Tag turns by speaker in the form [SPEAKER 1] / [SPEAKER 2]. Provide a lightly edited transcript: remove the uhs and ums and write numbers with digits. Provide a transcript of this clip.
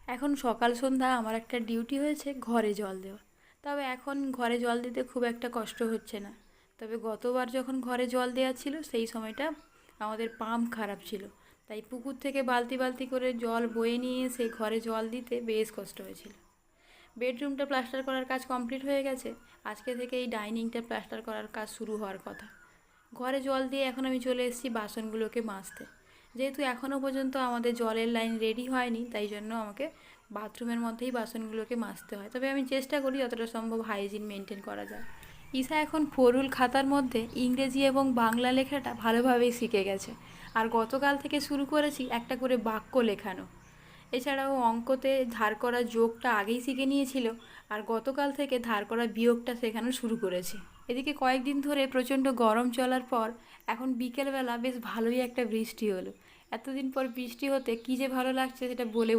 [SPEAKER 1] এখন সকাল সন্ধ্যা আমার একটা ডিউটি হয়েছে ঘরে জল দেওয়া। তবে এখন ঘরে জল দিতে খুব একটা কষ্ট হচ্ছে না। তবে গতবার যখন ঘরে জল দেওয়া ছিল সেই সময়টা আমাদের পাম্প খারাপ ছিল, তাই পুকুর থেকে বালতি বালতি করে জল বয়ে নিয়ে এসে ঘরে জল দিতে বেশ কষ্ট হয়েছিল। বেডরুমটা প্লাস্টার করার কাজ কমপ্লিট হয়ে গেছে। আজকে থেকে এই ডাইনিংটা প্লাস্টার করার কাজ শুরু হওয়ার কথা। ঘরে জল দিয়ে এখন আমি চলে এসেছি বাসনগুলোকে মাজতে। যেহেতু এখনও পর্যন্ত আমাদের জলের লাইন রেডি হয়নি, তাই জন্য আমাকে বাথরুমের মধ্যেই বাসনগুলোকে মাজতে হয়। তবে আমি চেষ্টা করি যতটা সম্ভব হাইজিন মেনটেন করা যায়। ঈশা এখন ফরুল খাতার মধ্যে ইংরেজি এবং বাংলা লেখাটা ভালোভাবেই শিখে গেছে। আর গতকাল থেকে শুরু করেছি একটা করে বাক্য লেখানো। এছাড়াও অঙ্কতে ধার করা যোগটা আগেই শিখে নিয়েছিল, আর গতকাল থেকে ধার করা বিয়োগটা শেখানো শুরু করেছি। এদিকে কয়েকদিন ধরে প্রচণ্ড গরম চলার পর এখন বিকেলবেলা বেশ ভালোই একটা বৃষ্টি হলো। এতদিন পর বৃষ্টি হতে কী যে ভালো লাগছে সেটা বলে